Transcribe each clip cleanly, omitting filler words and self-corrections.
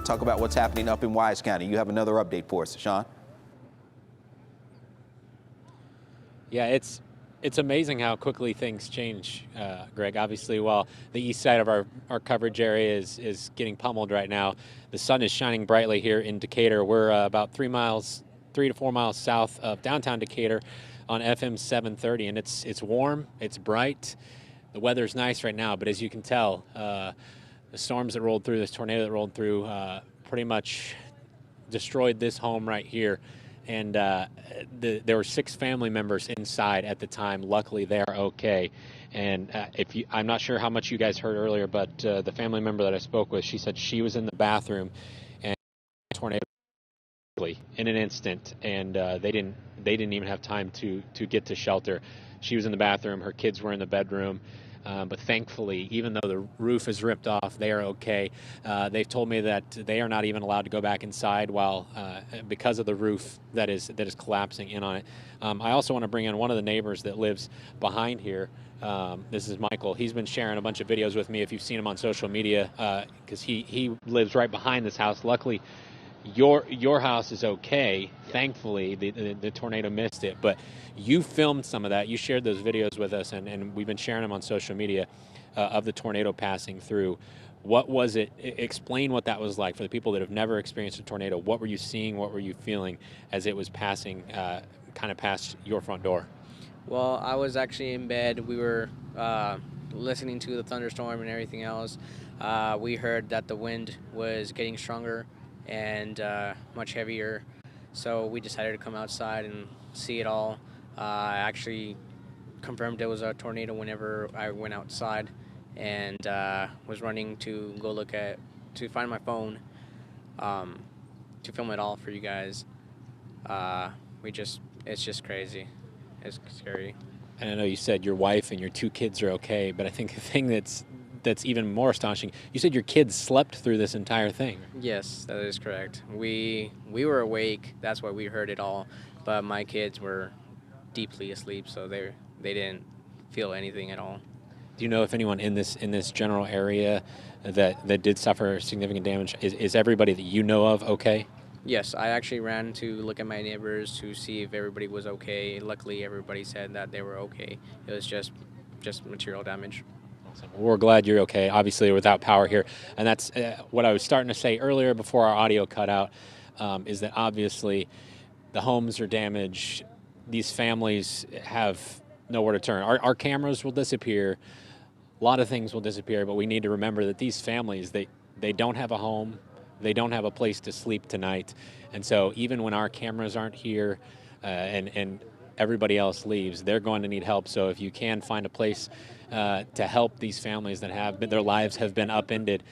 talk about what's happening up in Wise County. You have another update for us, Sean. Yeah, it's amazing how quickly things change, Greg. Obviously, while the east side of our coverage area is getting pummeled right now, the sun is shining brightly here in Decatur. We're about 3 to 4 miles south of downtown Decatur on FM 730, and it's warm, it's bright. The weather's nice right now, but as you can tell, the storms that rolled through, this tornado that rolled through, pretty much destroyed this home right here. And there were 6 family members inside at the time. Luckily, they are okay. And I'm not sure how much you guys heard earlier, but the family member that I spoke with, she said she was in the bathroom and the tornado in an instant, and they didn't even have time to get to shelter. She was in the bathroom. Her kids were in the bedroom. But thankfully, even though the roof is ripped off, they are okay. They've told me that they are not even allowed to go back inside because of the roof that is collapsing in on it. I also want to bring in one of the neighbors that lives behind here. This is Michael. He's been sharing a bunch of videos with me if you've seen him on social media, because he lives right behind this house. Luckily, your house is okay. Thankfully, the tornado missed it, but you filmed some of that. You shared those videos with us, and we've been sharing them on social media of the tornado passing through. What was it? Explain what that was like for the people that have never experienced a tornado. What were you seeing? What were you feeling as it was passing kind of past your front door? Well, I was actually in bed. We were listening to the thunderstorm and everything else. We heard that the wind was getting stronger and much heavier, so we decided to come outside and see it all. I actually confirmed it was a tornado whenever I went outside, and was running to go to find my phone to film it all for you guys. It's just crazy. It's scary. And I know you said your wife and your 2 kids are okay, but I think the thing that's even more astonishing, you said your kids slept through this entire thing. Yes, that is correct. We were awake. That's why we heard it all. But my kids were deeply asleep, so they didn't feel anything at all. Do you know if anyone in this general area that did suffer significant damage? Is everybody that you know of okay? Yes, I actually ran to look at my neighbors to see if everybody was okay. Luckily, everybody said that they were okay. It was just material damage. Awesome. We're glad you're okay. Obviously, without power here, and that's what I was starting to say earlier before our audio cut out. Is that obviously the homes are damaged. These families have nowhere to turn. Our cameras will disappear. A lot of things will disappear, but we need to remember that these families, they don't have a home. They don't have a place to sleep tonight. And so even when our cameras aren't here and everybody else leaves, they're going to need help. So if you can find a place to help these families that have their lives have been upended,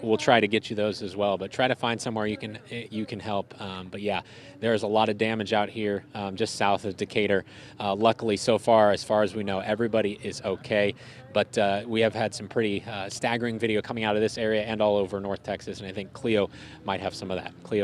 we'll try to get you those as well. But try to find somewhere you can help. But yeah, there's a lot of damage out here just south of Decatur. Luckily, so far as we know, everybody is okay. But we have had some pretty staggering video coming out of this area and all over North Texas, and I think Cleo might have some of that. Cleo.